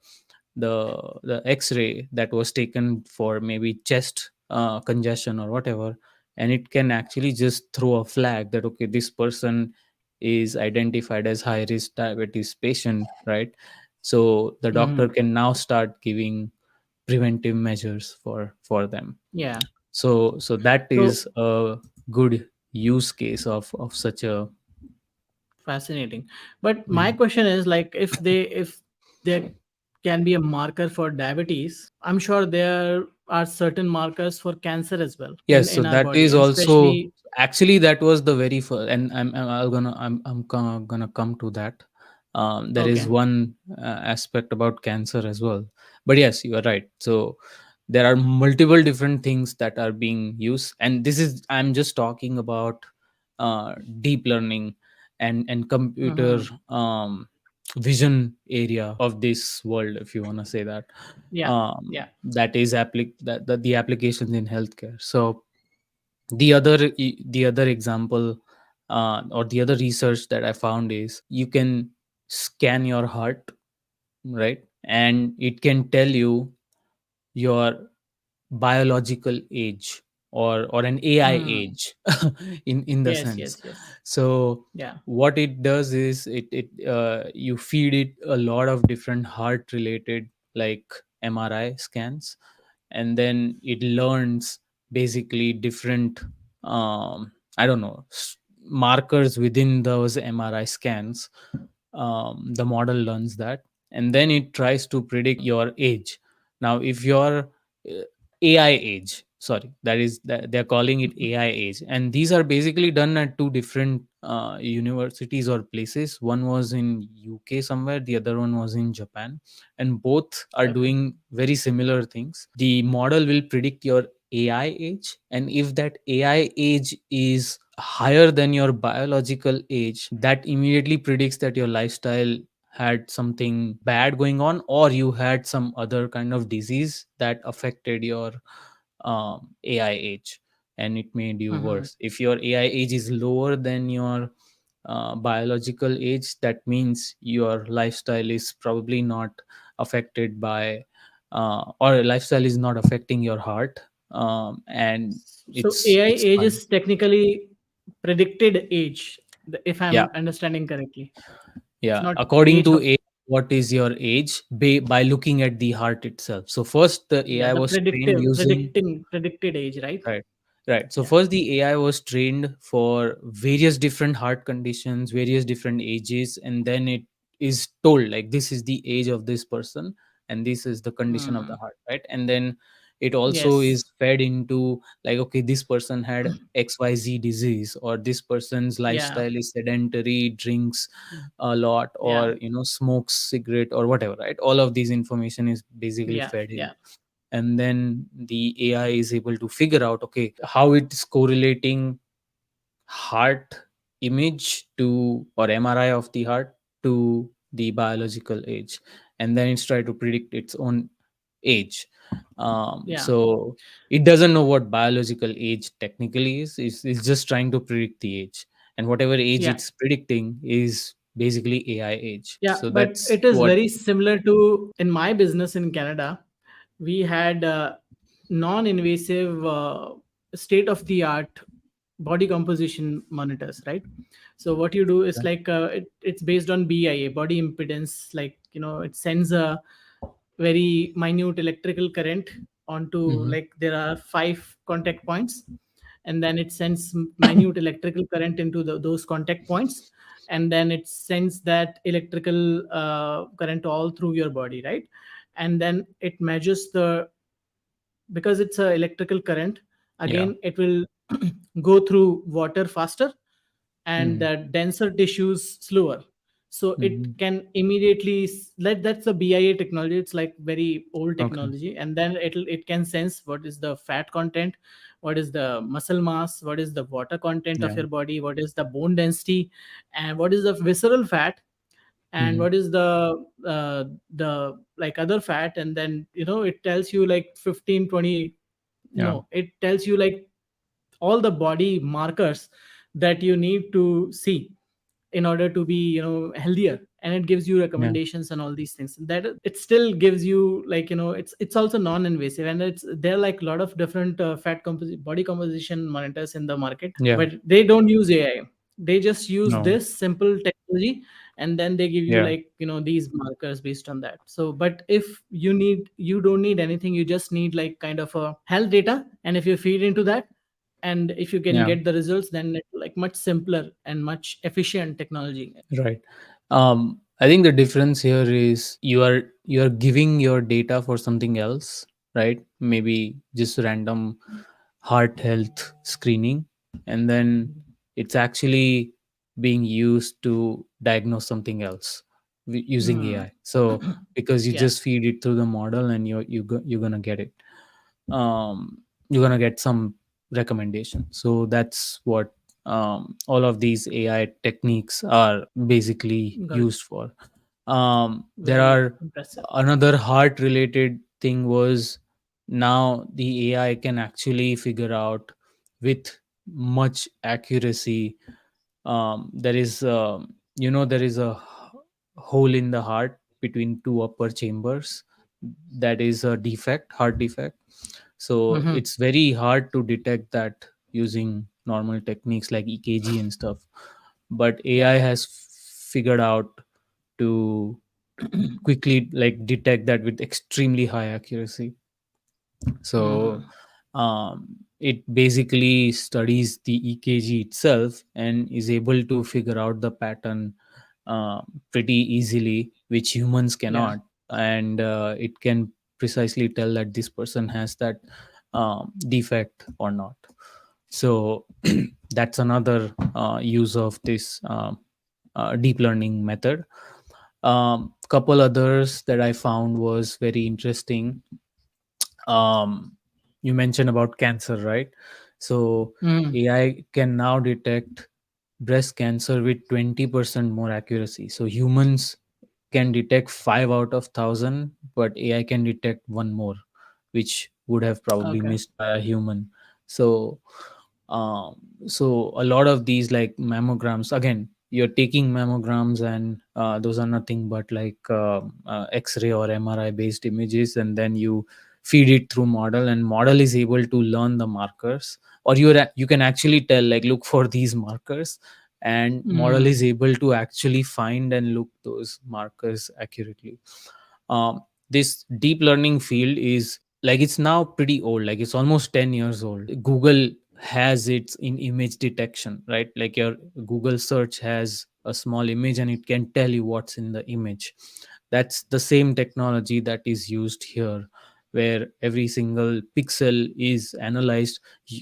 [SPEAKER 2] x-ray that was taken for maybe chest congestion or whatever, and it can actually just throw a flag that okay, this person is identified as high risk diabetes patient, right? So the doctor
[SPEAKER 1] Hmm.
[SPEAKER 2] can now start giving preventive measures for them.
[SPEAKER 1] Yeah.
[SPEAKER 2] So that
[SPEAKER 1] So
[SPEAKER 2] is a good use case of such a.
[SPEAKER 1] fascinating. But my
[SPEAKER 2] Mhm.
[SPEAKER 1] question is, like, if there can be a marker for diabetes, I'm sure there are certain markers for cancer as well
[SPEAKER 2] Yes, so
[SPEAKER 1] in our
[SPEAKER 2] that
[SPEAKER 1] body,
[SPEAKER 2] is
[SPEAKER 1] and
[SPEAKER 2] also
[SPEAKER 1] especially
[SPEAKER 2] actually that was the very first, and I'm gonna come to that. There is
[SPEAKER 1] okay.
[SPEAKER 2] one aspect about cancer as well, but yes, you are right. So there are multiple different things that are being used, and this is I'm just talking about deep learning and computer
[SPEAKER 1] Hmm.
[SPEAKER 2] vision area of this world, if you want to say that.
[SPEAKER 1] Yeah, yeah.
[SPEAKER 2] That is that the applications in healthcare. So the other example, or the other research that I found is you can scan your heart, right, and it can tell you your biological age, or an AI
[SPEAKER 1] Hmm.
[SPEAKER 2] age, in the
[SPEAKER 1] Yes,
[SPEAKER 2] sense.
[SPEAKER 1] yes, yes.
[SPEAKER 2] So
[SPEAKER 1] Yeah.
[SPEAKER 2] what it does is you feed it a lot of different heart related, like MRI scans, and then it learns basically different, I don't know, markers within those MRI scans. The model learns that, and then it tries to predict your age. Now if your uh, AI age, sorry, that is that they're calling it AI age, and these are basically done at two different universities or places. One was in UK somewhere, the other one was in Japan, and both are
[SPEAKER 1] Okay.
[SPEAKER 2] doing very similar things. The model will predict your AI age, and if that AI age is higher than your biological age, that immediately predicts that your lifestyle had something bad going on, or you had some other kind of disease that affected your AI age, and it made you
[SPEAKER 1] Hmm.
[SPEAKER 2] worse. If your AI age is lower than your biological age, that means your lifestyle is probably not affected by, or lifestyle is not affecting your heart, and
[SPEAKER 1] So AI
[SPEAKER 2] it's
[SPEAKER 1] age
[SPEAKER 2] fine.
[SPEAKER 1] is technically predicted age, if
[SPEAKER 2] Yeah,
[SPEAKER 1] I'm understanding correctly. It's
[SPEAKER 2] yeah.
[SPEAKER 1] not
[SPEAKER 2] According
[SPEAKER 1] age
[SPEAKER 2] to
[SPEAKER 1] of,
[SPEAKER 2] age, what is your age by looking at the heart itself. So first, the
[SPEAKER 1] yeah,
[SPEAKER 2] AI
[SPEAKER 1] the
[SPEAKER 2] was trained using.
[SPEAKER 1] predicted age, right?
[SPEAKER 2] Right. Right. So
[SPEAKER 1] Yeah.
[SPEAKER 2] first the AI was trained for various different heart conditions, various different ages, and then it is told like this is the age of this person and this is the condition of the
[SPEAKER 1] Mm.
[SPEAKER 2] heart, right? And then it also is
[SPEAKER 1] Yes.
[SPEAKER 2] fed into like, okay, this person had XYZ disease, or this person's
[SPEAKER 1] Yeah.
[SPEAKER 2] lifestyle is sedentary, drinks a lot,
[SPEAKER 1] Yeah.
[SPEAKER 2] or smokes cigarette or whatever, right? All of these information is basically
[SPEAKER 1] Yeah.
[SPEAKER 2] fed in,
[SPEAKER 1] Yeah.
[SPEAKER 2] and then the AI is able to figure out, okay, how it's correlating heart image to, or MRI of the heart to the biological age, and then it's trying to predict its own age.
[SPEAKER 1] Yeah.
[SPEAKER 2] So it doesn't know what biological age technically is. It's just trying to predict the age, and whatever age
[SPEAKER 1] Yeah.
[SPEAKER 2] it's predicting is basically AI age.
[SPEAKER 1] Yeah.
[SPEAKER 2] So
[SPEAKER 1] But
[SPEAKER 2] that's
[SPEAKER 1] it is
[SPEAKER 2] what.
[SPEAKER 1] very similar to in my business in Canada. We had non-invasive, state-of-the-art body composition monitors, right? So what you do is, like, it's based on BIA, body impedance. Like, it sends a very minute electrical current onto,
[SPEAKER 2] Mhm.
[SPEAKER 1] like, there are 5 contact points, and then it sends minute electrical current into those contact points, and then it sends that electrical current all through your body, right? And then it measures the, because it's a electrical current,
[SPEAKER 2] Yeah.
[SPEAKER 1] again it will go through water faster and
[SPEAKER 2] Mhm.
[SPEAKER 1] the denser tissues slower. So it
[SPEAKER 2] Mhm.
[SPEAKER 1] can immediately that's the BIA technology. It's like very old
[SPEAKER 2] Okay.
[SPEAKER 1] technology, and then it can sense what is the fat content, what is the muscle mass, what is the water content of
[SPEAKER 2] Yeah.
[SPEAKER 1] your body, what is the bone density, and what is the visceral fat, and
[SPEAKER 2] Mhm.
[SPEAKER 1] what is the like other fat. And then it tells you like 15, 20,
[SPEAKER 2] Yeah.
[SPEAKER 1] no, it tells you like all the body markers that you need to see in order to be healthier, and it gives you
[SPEAKER 2] Yeah.
[SPEAKER 1] recommendations and all these things. That it still gives you, like, it's also non-invasive, and it's there are like a lot of different body composition monitors in the market,
[SPEAKER 2] Yeah.
[SPEAKER 1] but they don't use AI. They just use
[SPEAKER 2] No.
[SPEAKER 1] this simple technology, and then they give you
[SPEAKER 2] Yeah.
[SPEAKER 1] like these markers based on that. So but if you don't need anything, you just need like kind of a health data, and if you feed into that, and if you can
[SPEAKER 2] Yeah.
[SPEAKER 1] get the results, then it's like much simpler and much efficient technology.
[SPEAKER 2] Right. I think the difference here is you are giving your data for something else, right? Maybe just random heart health screening, and then it's actually being used to diagnose something else using
[SPEAKER 1] Hmm.
[SPEAKER 2] AI. So because you
[SPEAKER 1] Yeah,
[SPEAKER 2] just feed it through the model, and you're gonna get it. You're gonna get some recommendation. So that's what all of these AI techniques are basically
[SPEAKER 1] got it.
[SPEAKER 2] used for. There
[SPEAKER 1] Very
[SPEAKER 2] are
[SPEAKER 1] impressive.
[SPEAKER 2] another heart related thing was, now the AI can actually figure out with much accuracy. There is there is a hole in the heart between two upper chambers, that is a defect, heart defect. So
[SPEAKER 1] Hmm.
[SPEAKER 2] it's very hard to detect that using normal techniques like EKG and stuff, but
[SPEAKER 1] Yeah.
[SPEAKER 2] AI has figured out to quickly like detect that with extremely high accuracy. So
[SPEAKER 1] Hmm.
[SPEAKER 2] it basically studies the EKG itself and is able to figure out the pattern pretty easily, which humans
[SPEAKER 1] Yeah.
[SPEAKER 2] cannot. And it can precisely tell that this person has that defect or not. So that's another use of this deep learning method. Couple others that I found was very interesting. um, you mentioned about cancer, right? So
[SPEAKER 1] Hmm.
[SPEAKER 2] AI can now detect breast cancer with 20% more accuracy. So humans can detect 5 out of 1000, but AI can detect one more, which would have probably
[SPEAKER 1] Okay.
[SPEAKER 2] missed by a human. So um, so a lot of these like mammograms, again, you're taking mammograms, and those are nothing but like X-ray or MRI based images, and then you feed it through model, and model is able to learn the markers, or you can actually tell like look for these markers, and model
[SPEAKER 1] Hmm.
[SPEAKER 2] is able to actually find and look those markers accurately. This deep learning field is like, it's now pretty old, like it's almost 10 years old. Google has its in image detection, right? Like your Google search has a small image and it can tell you what's in the image. That's the same technology that is used here, where every single pixel is analyzed.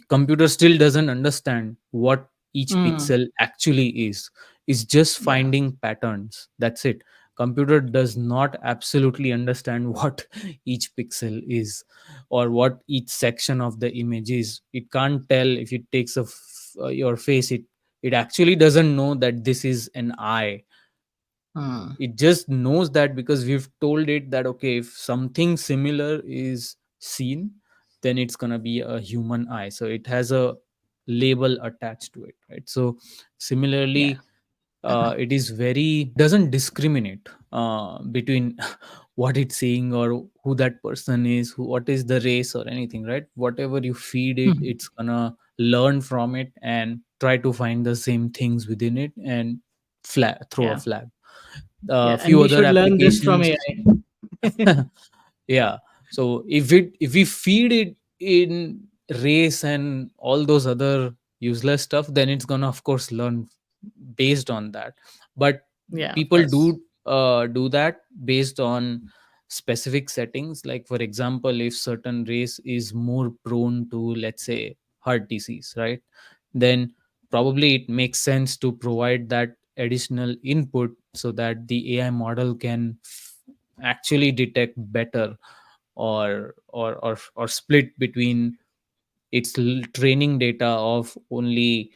[SPEAKER 2] Computer still doesn't understand what each
[SPEAKER 1] Hmm.
[SPEAKER 2] pixel actually is. It's just
[SPEAKER 1] Yeah.
[SPEAKER 2] finding patterns, that's it. Computer does not absolutely understand what each pixel is, or what each section of the image is. It can't tell if it takes your face, it actually doesn't know that this is an eye.
[SPEAKER 1] Hmm.
[SPEAKER 2] It just knows that because we've told it that okay, if something similar is seen, then it's going to be a human eye, so it has a label attached to it, right? So
[SPEAKER 1] Yeah.
[SPEAKER 2] similarly, it is very doesn't discriminate between what it's seeing, or who that person is, what is the race or anything, right? Whatever you feed it, it's gonna learn from it and try to find the same things within it and throw a
[SPEAKER 1] Yeah.
[SPEAKER 2] flag.
[SPEAKER 1] Yeah.
[SPEAKER 2] A
[SPEAKER 1] And
[SPEAKER 2] few
[SPEAKER 1] we
[SPEAKER 2] other
[SPEAKER 1] should learn this from
[SPEAKER 2] applications.
[SPEAKER 1] AI.
[SPEAKER 2] Yeah. So if we feed it in race and all those other useless stuff, then it's gonna of course learn based on that. But
[SPEAKER 1] Yeah, of
[SPEAKER 2] people
[SPEAKER 1] course.
[SPEAKER 2] do that based on specific settings. Like for example, if certain race is more prone to, let's say, heart disease, right? Then probably it makes sense to provide that additional input so that the AI model can actually detect better, or split between its training data of only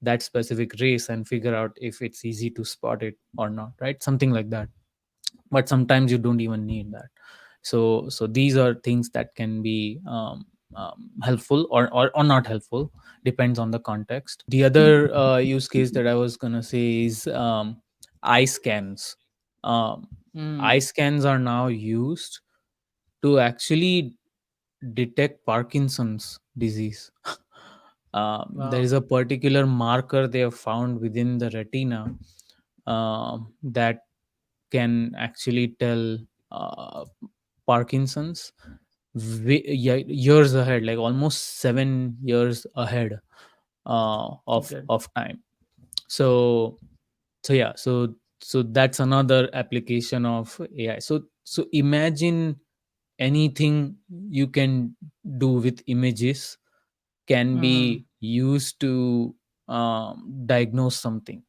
[SPEAKER 2] that specific race and figure out if it's easy to spot it or not, right? Something like that. But sometimes you don't even need that. So these are things that can be helpful, or not helpful, depends on the context. The other use case that I was gonna say is eye scans. um, Eye
[SPEAKER 1] Mm.
[SPEAKER 2] scans are now used to actually detect Parkinson's disease. There
[SPEAKER 1] Wow.
[SPEAKER 2] is a particular marker they have found within the retina, that can actually tell uh, Parkinson's years ahead, like almost 7 years ahead
[SPEAKER 1] Good.
[SPEAKER 2] of time. So yeah, so that's another application of AI. So imagine anything you can do with images can
[SPEAKER 1] Hmm.
[SPEAKER 2] be used to diagnose something.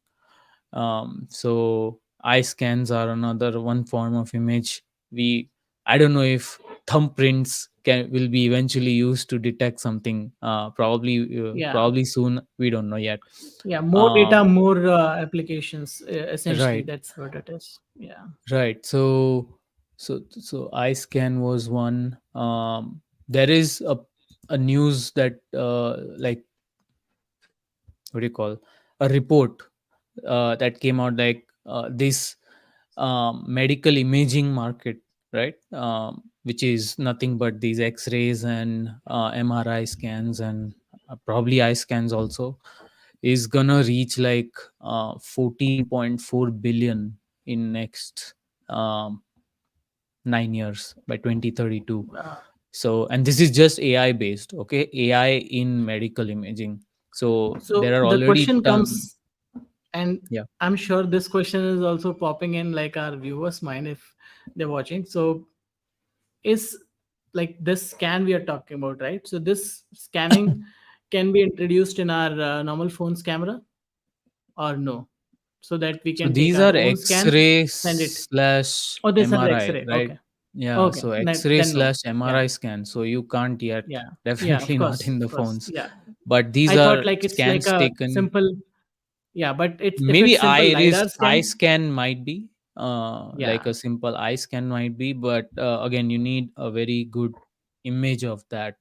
[SPEAKER 2] So eye scans are another one form of image. We I don't know if thumbprints can will be eventually used to detect something.
[SPEAKER 1] Yeah.
[SPEAKER 2] Probably soon. We don't know yet.
[SPEAKER 1] Yeah. More data,
[SPEAKER 2] Um,
[SPEAKER 1] more applications. Essentially,
[SPEAKER 2] right,
[SPEAKER 1] that's what it is. Yeah.
[SPEAKER 2] right. So eye scan was one. There is a news that like, what do you call, a report that came out, like this medical imaging market, right? Which is nothing but these X-rays and MRI scans and probably eye scans also, is gonna reach like 14.4 billion in next um, 9 years by 2032.
[SPEAKER 1] Uh,
[SPEAKER 2] So, and this is just AI based, okay? AI in medical imaging. So
[SPEAKER 1] so
[SPEAKER 2] there are
[SPEAKER 1] the
[SPEAKER 2] already
[SPEAKER 1] question comes, and
[SPEAKER 2] yeah.
[SPEAKER 1] I'm sure this question is also popping in like our viewers' mind if they're watching. So is like this scan we are talking about, right? So this scanning can be introduced in our normal phone's camera or no, so that we
[SPEAKER 2] So
[SPEAKER 1] can take
[SPEAKER 2] these
[SPEAKER 1] our
[SPEAKER 2] are
[SPEAKER 1] own scan,
[SPEAKER 2] X-ray
[SPEAKER 1] send it.
[SPEAKER 2] slash
[SPEAKER 1] Oh, this is
[SPEAKER 2] MRI,
[SPEAKER 1] X-ray.
[SPEAKER 2] right?
[SPEAKER 1] Okay.
[SPEAKER 2] Yeah.
[SPEAKER 1] Okay.
[SPEAKER 2] So X-ray
[SPEAKER 1] Then no.
[SPEAKER 2] slash
[SPEAKER 1] Yeah.
[SPEAKER 2] MRI scan. So you can't yet,
[SPEAKER 1] Yeah. Yeah.
[SPEAKER 2] definitely
[SPEAKER 1] Of
[SPEAKER 2] not
[SPEAKER 1] course.
[SPEAKER 2] in the
[SPEAKER 1] Of course.
[SPEAKER 2] phones.
[SPEAKER 1] Yeah.
[SPEAKER 2] But these
[SPEAKER 1] I thought
[SPEAKER 2] are
[SPEAKER 1] like it's like
[SPEAKER 2] scans
[SPEAKER 1] a
[SPEAKER 2] taken.
[SPEAKER 1] simple. Yeah, but it's if
[SPEAKER 2] Maybe
[SPEAKER 1] it's simple lidar
[SPEAKER 2] eye
[SPEAKER 1] scan.
[SPEAKER 2] scan might be, like
[SPEAKER 1] Yeah.
[SPEAKER 2] a simple eye scan might be, but again, you need a very good image of that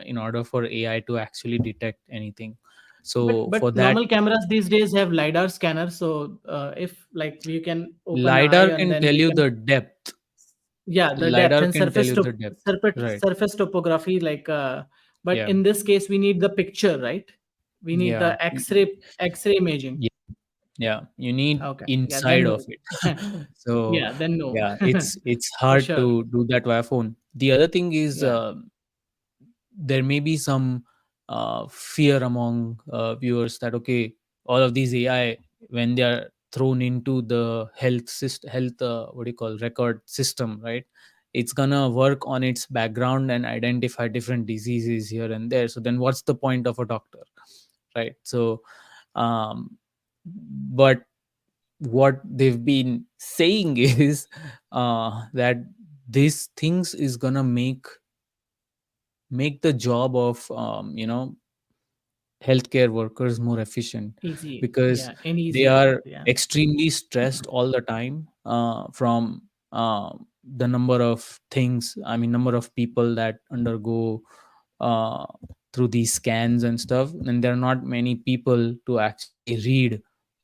[SPEAKER 2] in order for AI to actually detect anything. So for
[SPEAKER 1] But
[SPEAKER 2] that,
[SPEAKER 1] normal cameras these days have lidar scanner. So if like we can open an eye
[SPEAKER 2] lidar
[SPEAKER 1] and
[SPEAKER 2] can
[SPEAKER 1] then
[SPEAKER 2] tell
[SPEAKER 1] we
[SPEAKER 2] you
[SPEAKER 1] can.
[SPEAKER 2] the depth.
[SPEAKER 1] Yeah, the depth
[SPEAKER 2] Lidar
[SPEAKER 1] and
[SPEAKER 2] can tell you the depth, right?
[SPEAKER 1] surface topography, like but
[SPEAKER 2] Yeah,
[SPEAKER 1] in this case we need the picture, right? We need
[SPEAKER 2] yeah,
[SPEAKER 1] the x-ray imaging.
[SPEAKER 2] yeah, yeah. You need
[SPEAKER 1] Okay, yeah,
[SPEAKER 2] inside
[SPEAKER 1] then
[SPEAKER 2] of
[SPEAKER 1] no.
[SPEAKER 2] it. So
[SPEAKER 1] Yeah, then no.
[SPEAKER 2] yeah, it's
[SPEAKER 1] For
[SPEAKER 2] hard
[SPEAKER 1] sure.
[SPEAKER 2] to do that via phone. The other thing is,
[SPEAKER 1] Yeah.
[SPEAKER 2] there may be some fear among viewers that, okay, all of these AI, when they are thrown into the health, what do you call, record system, right? It's gonna work on its background and identify different diseases here and there. So then, what's the point of a doctor, right? So, um, but what they've been saying is that these things is gonna make the job of healthcare workers more efficient,
[SPEAKER 1] Easy.
[SPEAKER 2] because
[SPEAKER 1] Yeah, and
[SPEAKER 2] they
[SPEAKER 1] easier.
[SPEAKER 2] are
[SPEAKER 1] Yeah.
[SPEAKER 2] extremely stressed all the time from the number of things, I mean, number of people that undergo uh, through these scans and stuff, and there are not many people to actually read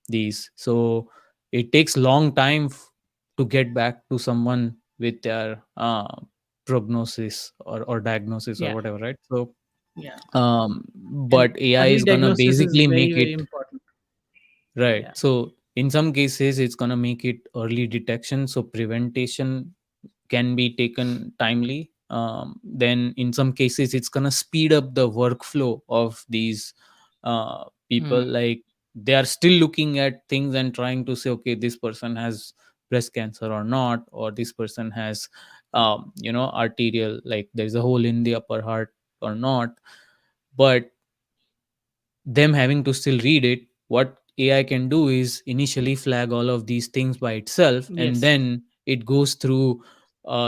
[SPEAKER 2] these. So it takes long time to get back to someone with their prognosis or diagnosis or
[SPEAKER 1] Yeah.
[SPEAKER 2] whatever, right? So
[SPEAKER 1] Yeah. And
[SPEAKER 2] but AI
[SPEAKER 1] early
[SPEAKER 2] is gonna
[SPEAKER 1] diagnosis is
[SPEAKER 2] basically
[SPEAKER 1] very,
[SPEAKER 2] make
[SPEAKER 1] very
[SPEAKER 2] it
[SPEAKER 1] important.
[SPEAKER 2] right.
[SPEAKER 1] Yeah.
[SPEAKER 2] So in some cases, it's gonna make it early detection, so prevention can be taken timely. Then in some cases, it's gonna speed up the workflow of these people.
[SPEAKER 1] Hmm.
[SPEAKER 2] Like, they are still looking at things and trying to say, okay, this person has breast cancer or not, or this person has arterial, like there's a hole in the upper heart or not. But them having to still read it, what AI can do is initially flag all of these things by itself, and
[SPEAKER 1] Yes.
[SPEAKER 2] then it goes through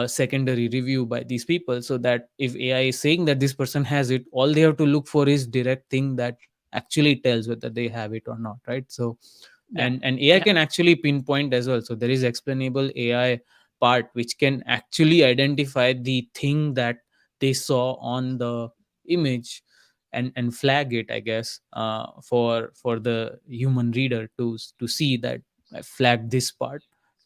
[SPEAKER 2] secondary review by these people, so that if AI is saying that this person has it, all they have to look for is direct thing that actually tells whether they have it or not, right? So
[SPEAKER 1] Yeah.
[SPEAKER 2] and AI
[SPEAKER 1] Yeah.
[SPEAKER 2] can actually pinpoint as well. So there is explainable AI part which can actually identify the thing that they saw on the image, and flag it, I guess, for the human reader to see that I flagged this part,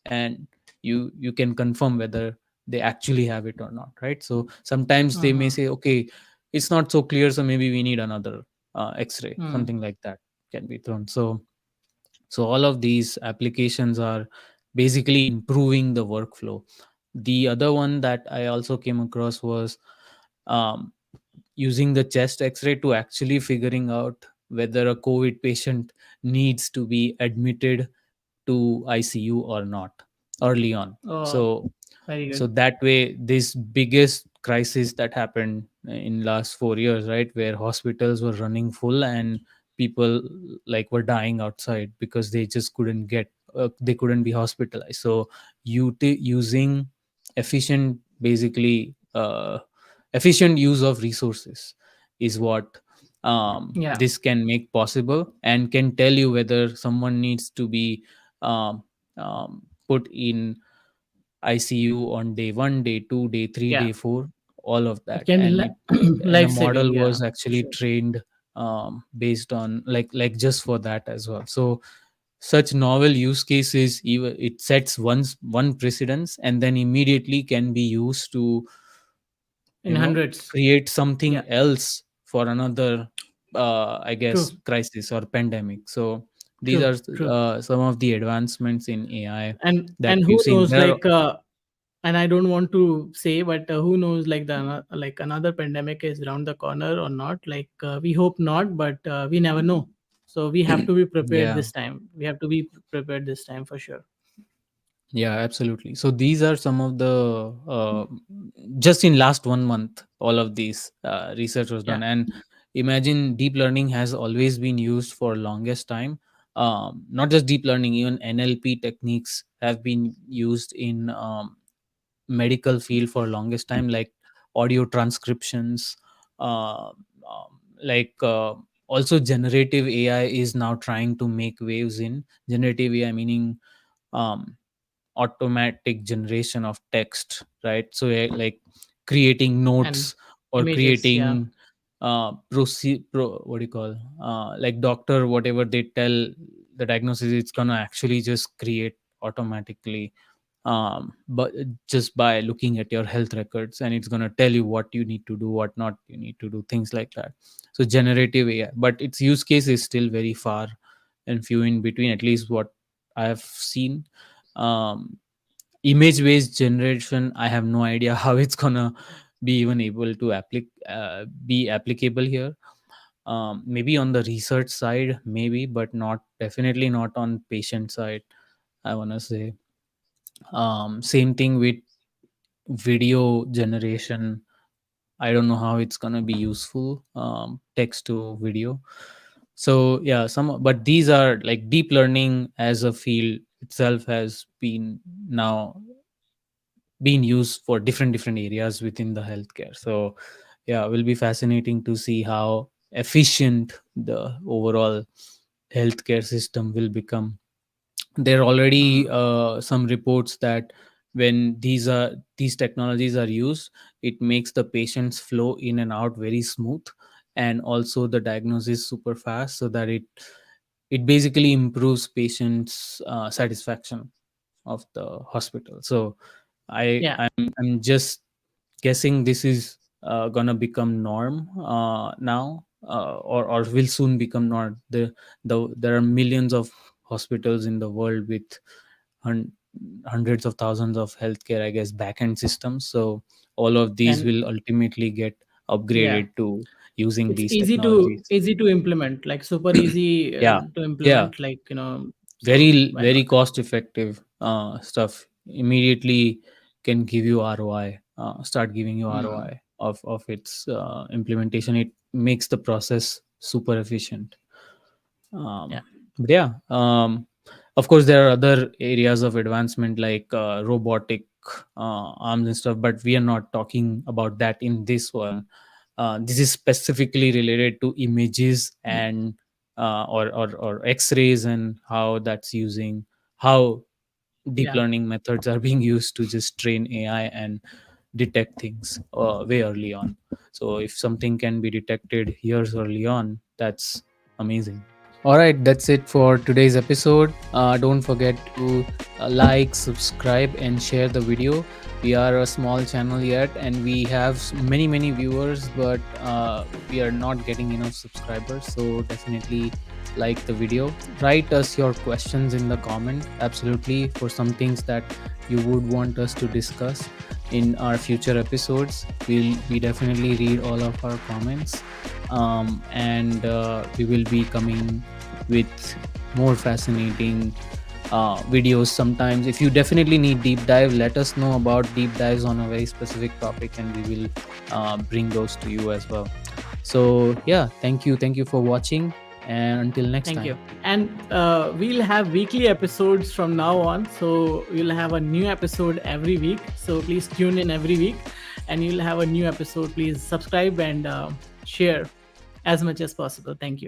[SPEAKER 2] and you can confirm whether they actually have it or not, right? So sometimes they may
[SPEAKER 1] Hmm.
[SPEAKER 2] say, okay, it's not so clear, so maybe we need another X-ray,
[SPEAKER 1] Hmm.
[SPEAKER 2] something like that can be thrown. So So all of these applications are basically improving the workflow. The other one that I also came across was um, using the chest X-ray to actually figuring out whether a COVID patient needs to be admitted to ICU or not early on.
[SPEAKER 1] Oh,
[SPEAKER 2] So
[SPEAKER 1] very
[SPEAKER 2] so
[SPEAKER 1] good.
[SPEAKER 2] that way, this biggest crisis that happened in last 4 years, right, where hospitals were running full and people like were dying outside because they just couldn't get they couldn't be hospitalized. So using efficient basically efficient use of resources is what
[SPEAKER 1] Yeah,
[SPEAKER 2] this can make possible, and can tell you whether someone needs to be um, put in ICU on day 1, day 2, day 3,
[SPEAKER 1] yeah.
[SPEAKER 2] day 4, all of
[SPEAKER 1] It
[SPEAKER 2] that.
[SPEAKER 1] can be
[SPEAKER 2] And and a
[SPEAKER 1] life saving.
[SPEAKER 2] model
[SPEAKER 1] Yeah,
[SPEAKER 2] was
[SPEAKER 1] for
[SPEAKER 2] actually
[SPEAKER 1] sure.
[SPEAKER 2] trained based on like just for that as well. So such novel use cases, even it sets one precedence and then immediately can be used to
[SPEAKER 1] In hundreds.
[SPEAKER 2] create
[SPEAKER 1] Yeah,
[SPEAKER 2] something else for another I guess
[SPEAKER 1] true,
[SPEAKER 2] crisis or pandemic. So these
[SPEAKER 1] true,
[SPEAKER 2] are
[SPEAKER 1] true.
[SPEAKER 2] some of the advancements in AI that
[SPEAKER 1] And
[SPEAKER 2] we've
[SPEAKER 1] who
[SPEAKER 2] seen.
[SPEAKER 1] knows,
[SPEAKER 2] There are,
[SPEAKER 1] like, and I don't want to say, but who knows, like like another pandemic is around the corner or not. Like, we hope not, but we never know. So we have to be prepared
[SPEAKER 2] yeah.
[SPEAKER 1] this time. We have to be prepared this time for sure.
[SPEAKER 2] Yeah, absolutely. So these are some of the just in last 1 month, all of these research was
[SPEAKER 1] Yeah,
[SPEAKER 2] done. And imagine deep learning has always been used for longest time. Not just deep learning, even NLP techniques have been used in medical field for longest time, like audio transcriptions, like also generative AI is now trying to make waves in generative AI, meaning um, automatic generation of text, right? So like creating
[SPEAKER 1] and
[SPEAKER 2] notes or
[SPEAKER 1] images. Yeah,
[SPEAKER 2] creating what do you call like doctor whatever they tell the diagnosis, it's gonna actually just create automatically, but just by looking at your health records, and it's gonna tell you what you need to do, what not you need to do, things like that. So generative AI, but its use case is still very far and few in between, at least what I have seen. um, Image based generation, I have no idea how it's gonna be even able to be applicable here. Maybe on the research side, maybe, but not, definitely not on patient side, I want to say. Same thing with video generation. I don't know how it's gonna be useful, text to video. So yeah, some, but these are like deep learning as a field itself has been now being used for different areas within the healthcare. So yeah, it will be fascinating to see how efficient the overall healthcare system will become. There are already
[SPEAKER 1] mm.
[SPEAKER 2] some reports that when these technologies are used, it makes the patient's flow in and out very smooth, and also the diagnosis super fast, so that it basically improves patients satisfaction of the hospital. So
[SPEAKER 1] Yeah,
[SPEAKER 2] I'm just guessing this is gonna become norm now, or will soon become norm. There are millions of hospitals in the world with hun- hundreds of thousands of healthcare, I guess, backend systems. So all of these
[SPEAKER 1] and
[SPEAKER 2] will ultimately get
[SPEAKER 1] yeah,
[SPEAKER 2] upgraded to using
[SPEAKER 1] it's
[SPEAKER 2] these technologies.
[SPEAKER 1] easy to implement, like super easy
[SPEAKER 2] Yeah,
[SPEAKER 1] to
[SPEAKER 2] yeah,
[SPEAKER 1] implement, like, so
[SPEAKER 2] very
[SPEAKER 1] why not?
[SPEAKER 2] very cost effective stuff, immediately can give you ROI, start giving you
[SPEAKER 1] Mm.
[SPEAKER 2] ROI of its implementation. It makes the process super efficient.
[SPEAKER 1] Yeah,
[SPEAKER 2] But yeah, of course there are other areas of advancement like robotic arms and stuff, but we are not talking about that in this one. This is specifically related to images
[SPEAKER 1] mm.
[SPEAKER 2] and or x-rays, and how that's using, how deep
[SPEAKER 1] Yeah,
[SPEAKER 2] learning methods are being used to just train AI and detect things way early on. So if something can be detected years early on, that's amazing. All right, that's it for today's episode. Don't forget to like, subscribe, and share the video. We are a small channel yet, and we have many viewers, but we are not getting enough subscribers. So definitely like the video. Write us your questions in the comment, absolutely, for some things that you would want us to discuss in our future episodes. We definitely read all of our comments, and we will be coming with more fascinating videos sometimes. If you definitely need deep dive, let us know about deep dives on a very specific topic, and we will bring those to you as well. So yeah, thank you for watching, and until next
[SPEAKER 1] Thank
[SPEAKER 2] time.
[SPEAKER 1] you. And we'll have weekly episodes from now on. So we'll have a new episode every week. So please tune in every week and you'll have a new episode. Please subscribe and share as much as possible. Thank you.